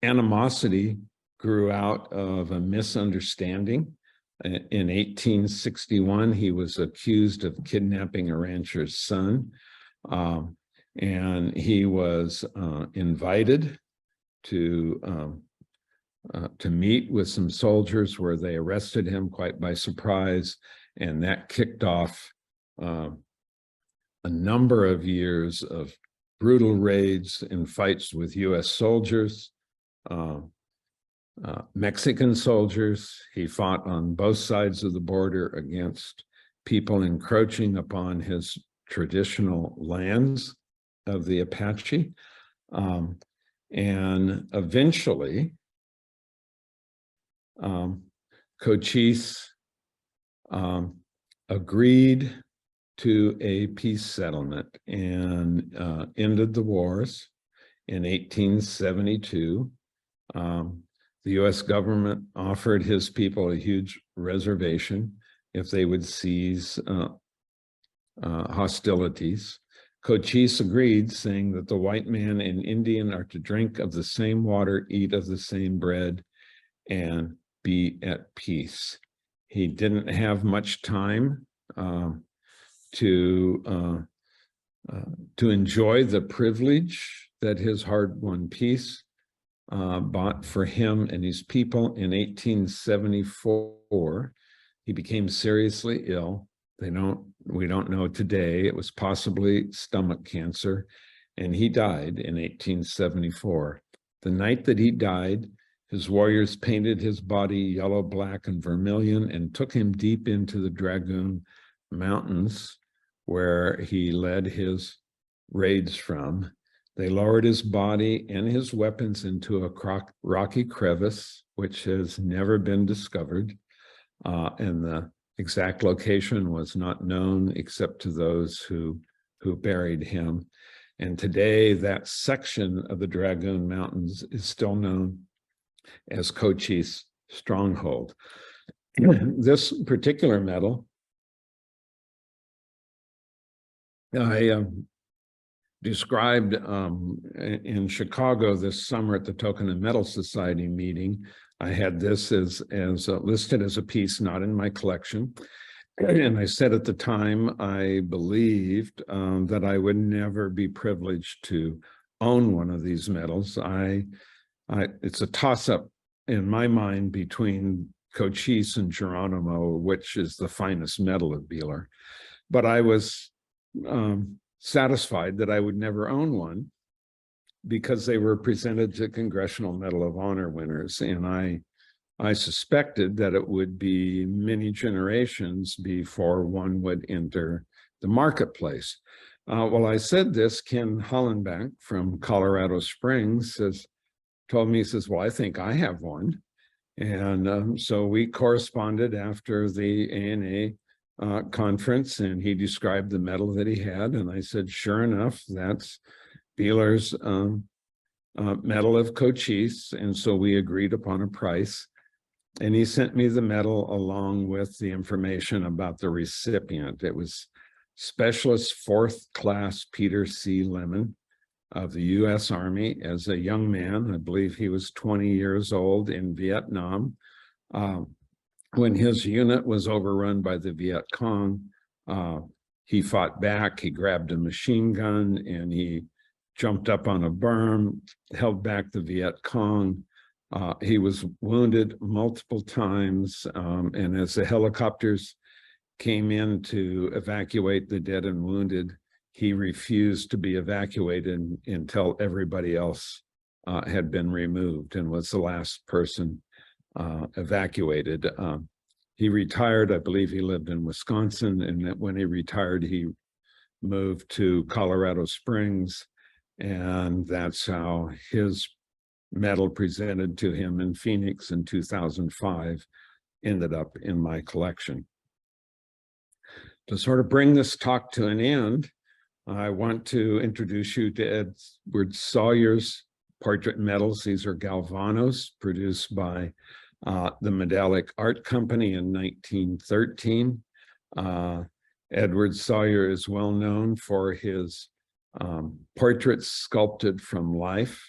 animosity grew out of a misunderstanding. In 1861, he was accused of kidnapping a rancher's son, and he was invited to meet with some soldiers where they arrested him quite by surprise, and that kicked off a number of years of brutal raids and fights with U.S. soldiers, Mexican soldiers. He fought on both sides of the border against people encroaching upon his traditional lands of the Apache. And eventually, Cochise agreed to a peace settlement and ended the wars in 1872. The U.S. government offered his people a huge reservation if they would cease hostilities. Cochise agreed, saying that the white man and Indian are to drink of the same water, eat of the same bread, and be at peace. He didn't have much time to enjoy the privilege that his hard-won peace bought for him and his people. In 1874, he became seriously ill. We don't know today. It was possibly stomach cancer, and he died in 1874. The night that he died, his warriors painted his body yellow, black, and vermilion and took him deep into the Dragoon Mountains, where he led his raids from. They lowered his body and his weapons into a rocky crevice, which has never been discovered, and the exact location was not known except to those who buried him. And today, that section of the Dragoon Mountains is still known as Cochise Stronghold. This particular medal, I described in Chicago this summer at the Token and Metal Society meeting. I had this as listed as a piece not in my collection. And I said at the time, I believed that I would never be privileged to own one of these medals. It's a toss-up in my mind between Cochise and Geronimo, which is the finest medal of Beeler. But I was satisfied that I would never own one because they were presented to Congressional Medal of Honor winners. And I suspected that it would be many generations before one would enter the marketplace. Well, I said this, Ken Hollenbach from Colorado Springs told me, he says, well, I think I have one. And so we corresponded after the ANA conference, and he described the medal that he had. And I said, sure enough, that's Beeler's Medal of Cochise. And so we agreed upon a price. And he sent me the medal along with the information about the recipient. It was Specialist 4th Class Peter C. Lemon of the U.S. Army as a young man. I believe he was 20 years old in Vietnam. When his unit was overrun by the Viet Cong, he fought back. He grabbed a machine gun and he jumped up on a berm, held back the Viet Cong. He was wounded multiple times, and as the helicopters came in to evacuate the dead and wounded, he refused to be evacuated until everybody else had been removed and was the last person evacuated. He retired. I believe he lived in Wisconsin, and when he retired, he moved to Colorado Springs, and that's how his medal presented to him in Phoenix in 2005 ended up in my collection. To sort of bring this talk to an end, I want to introduce you to Edward Sawyer's portrait medals. These are Galvanos produced by the Medallic Art Company in 1913. Edward Sawyer is well known for his portraits sculpted from life.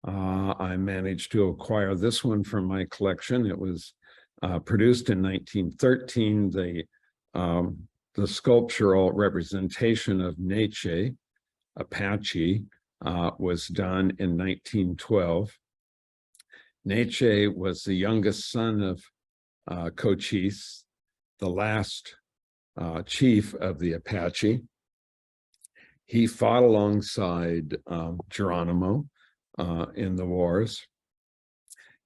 I managed to acquire this one from my collection. It was produced in 1913. The sculptural representation of Neche, Apache, was done in 1912. Neche was the youngest son of Cochise, the last chief of the Apache. He fought alongside Geronimo in the wars.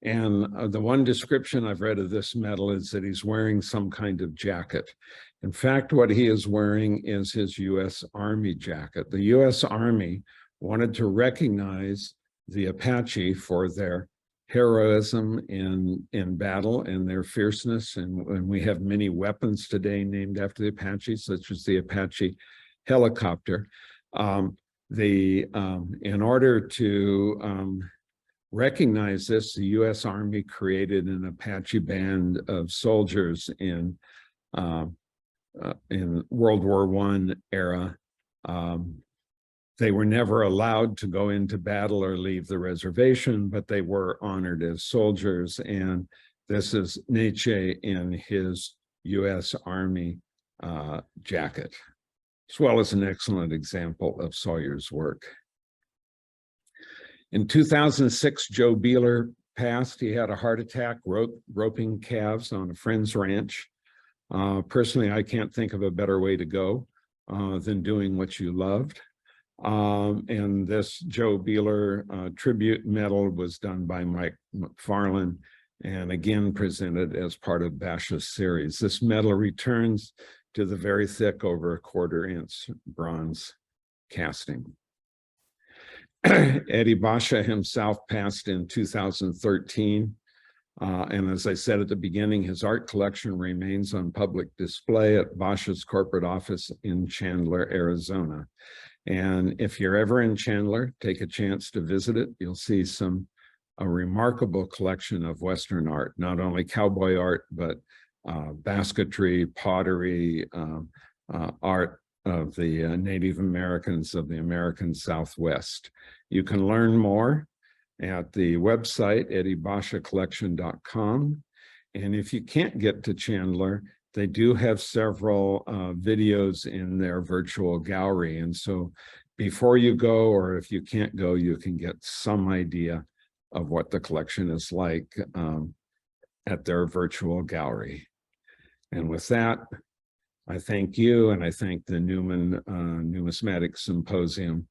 And the one description I've read of this medal is that he's wearing some kind of jacket. In fact, what he is wearing is his U.S. Army jacket. The U.S. Army wanted to recognize the Apache for their heroism in battle and their fierceness. And we have many weapons today named after the Apache, such as the Apache helicopter. In order to recognize this, the U.S. Army created an Apache band of soldiers in World War I era. They were never allowed to go into battle or leave the reservation, but they were honored as soldiers. And this is Neche in his U.S. Army jacket, as well as an excellent example of Sawyer's work. In 2006, Joe Beeler passed. He had a heart attack, roping calves on a friend's ranch. Personally, I can't think of a better way to go than doing what you loved. And this Joe Beeler tribute medal was done by Mike McFarland and again presented as part of Basha's series. This medal returns to the very thick, over a 1/4-inch bronze casting. Eddie Basha himself passed in 2013. And as I said at the beginning, his art collection remains on public display at Basha's corporate office in Chandler, Arizona. And if you're ever in Chandler, take a chance to visit it. You'll see a remarkable collection of Western art, not only cowboy art, but basketry, pottery, art of the Native Americans of the American Southwest. You can learn more at the website, eddiebashacollection.com. And if you can't get to Chandler, they do have several videos in their virtual gallery. And so before you go, or if you can't go, you can get some idea of what the collection is like at their virtual gallery. And with that, I thank you, and I thank the Newman Numismatic Symposium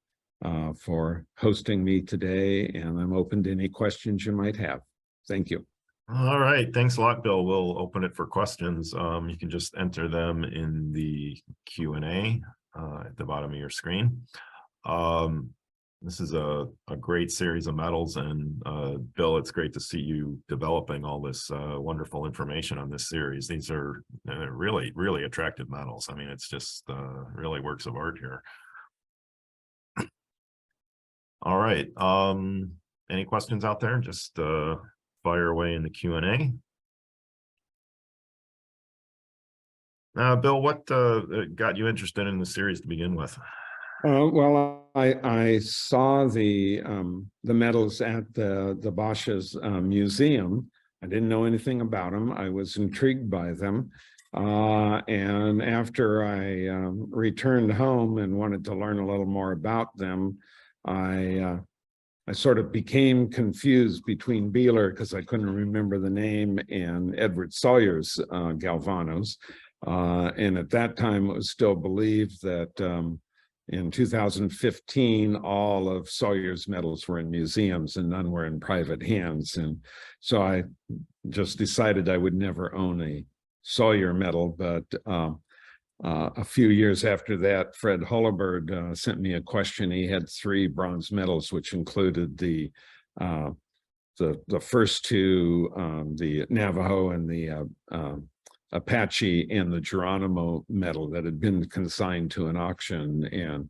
for hosting me today, and I'm open to any questions you might have. Thank you. All right, thanks a lot, Bill. We'll open it for questions. You can just enter them in the Q&A at the bottom of your screen. This is a great series of medals, and Bill, it's great to see you developing all this wonderful information on this series. These are really, really attractive medals. I mean, it's just really works of art here. All right, any questions out there? Just fire away in the Q&A. Bill, what got you interested in the series to begin with? Well, I saw the medals at the Basha's museum. I didn't know anything about them. I was intrigued by them. And after I returned home and wanted to learn a little more about them, I sort of became confused between Beeler, because I couldn't remember the name, and Edward Sawyer's Galvanos. And at that time, it was still believed that in 2015, all of Sawyer's medals were in museums and none were in private hands. And so I just decided I would never own a Sawyer medal. But a few years after that, Fred Holabird sent me a question. He had 3 bronze medals, which included the first 2, the Navajo and the Apache, and the Geronimo medal that had been consigned to an auction. And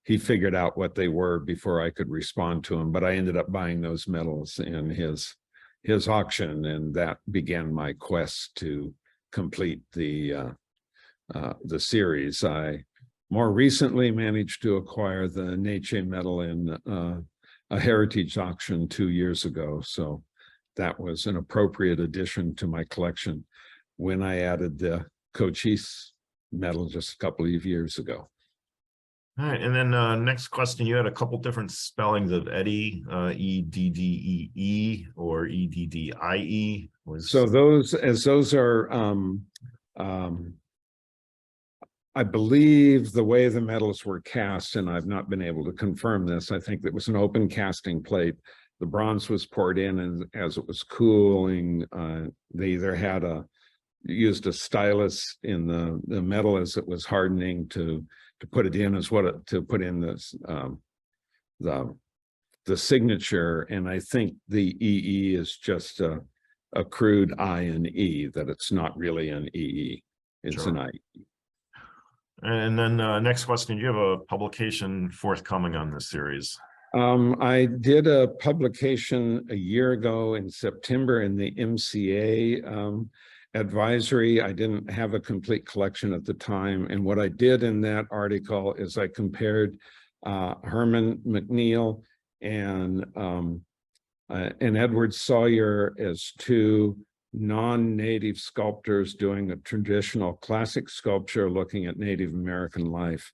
he figured out what they were before I could respond to him. But I ended up buying those medals in his his auction, and that began my quest to complete the series. I more recently managed to acquire the Neche medal in a heritage auction 2 years ago. So that was an appropriate addition to my collection when I added the Cochise medal just a couple of years ago. All right, and then next question, you had a couple different spellings of Eddie, E-D-D-E-E or E-D-D-I-E. So those are, I believe the way the medals were cast, and I've not been able to confirm this, I think it was an open casting plate. The bronze was poured in, and as it was cooling, they either used a stylus in the metal as it was hardening to put it in to put in this the signature. And I think the EE is just a crude I and E, that it's not really an EE, it's an I. And then next question, do you have a publication forthcoming on this series? I did a publication a year ago in September in the MCA advisory. I didn't have a complete collection at the time. And what I did in that article is I compared Herman McNeil and Edward Sawyer as two non-native sculptors doing a traditional classic sculpture looking at Native American life.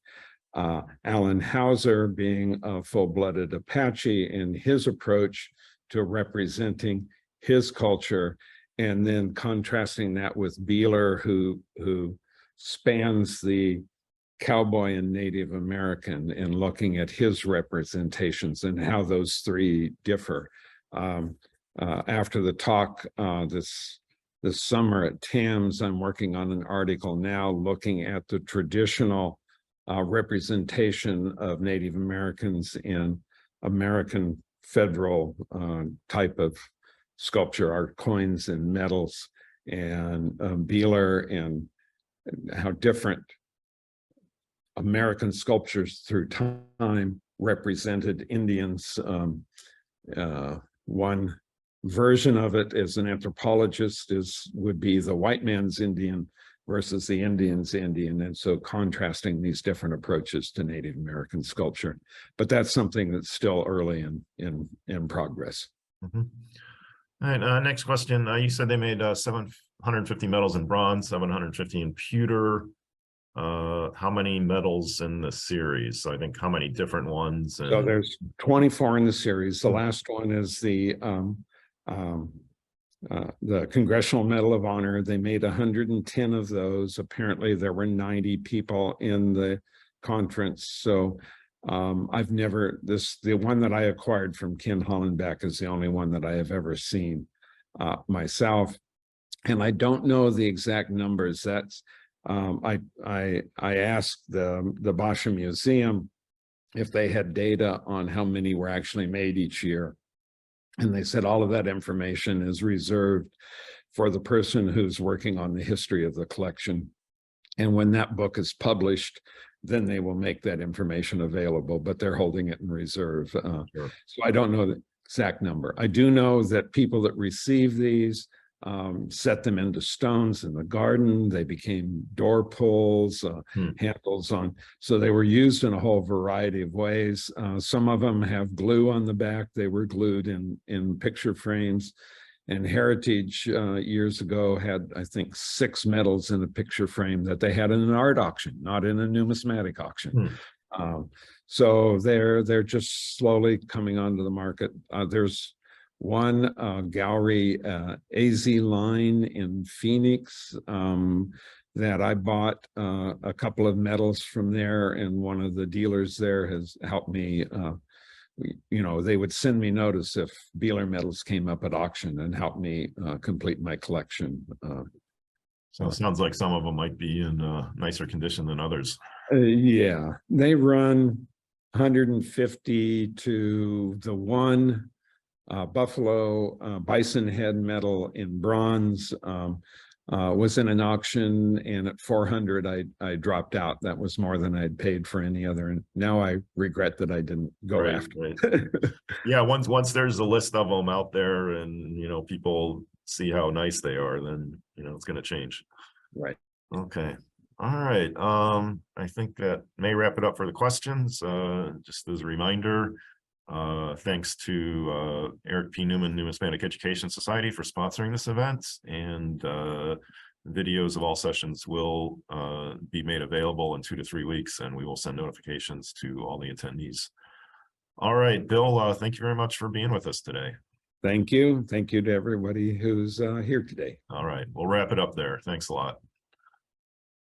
Alan Hauser being a full-blooded Apache in his approach to representing his culture, and then contrasting that with Beeler, who spans the cowboy and Native American, and looking at his representations and how those three differ. After the talk this summer at TAMS, I'm working on an article now looking at the traditional representation of Native Americans in American federal type of sculpture, art, coins and medals, and Beeler, and how different American sculptures through time represented Indians. One version of it as an anthropologist would be the white man's Indian versus the Indian's Indian, and so contrasting these different approaches to Native American sculpture. But that's something that's still early in progress. Mm-hmm. All right, next question. You said they made 750 medals in bronze, 750 in pewter. How many medals in the series? So I think how many different ones? So there's 24 in the series. The last one is the Congressional Medal of Honor. They made 110 of those. Apparently there were 90 people in the conference. So the one that I acquired from Ken Hollenbeck is the only one that I have ever seen myself. And I don't know the exact numbers. That's I asked the Basha Museum if they had data on how many were actually made each year. And they said all of that information is reserved for the person who's working on the history of the collection. And when that book is published, then they will make that information available, but they're holding it in reserve. Sure. So I don't know the exact number. I do know that people that receive these set them into stones in the garden. They became door pulls, handles on. So they were used in a whole variety of ways. Some of them have glue on the back. They were glued in picture frames. And Heritage years ago had, I think, 6 medals in a picture frame that they had in an art auction, not in a numismatic auction. So they're just slowly coming onto the market. There's one gallery, AZ Line in Phoenix, that I bought a couple of medals from there, and one of the dealers there has helped me. You know, they would send me notice if Beeler medals came up at auction and help me complete my collection. So it sounds like some of them might be in nicer condition than others. Yeah, they run 150 to the one Buffalo bison head medal in bronze. was in an auction, and at 400, I dropped out. That was more than I'd paid for any other. And now I regret that I didn't go Right, after. right. Yeah, once there's a list of them out there and, you know, people see how nice they are, then, you know, it's going to change. Right. Okay. All right. I think that may wrap it up for the questions. Just as a reminder, thanks to Eric P. Newman Numismatic Education Society for sponsoring this event, and videos of all sessions will be made available in 2 to 3 weeks, and we will send notifications to all the attendees. All right, Bill, thank you very much for being with us today. Thank you. Thank you to everybody who's here today. All right, we'll wrap it up there. Thanks a lot.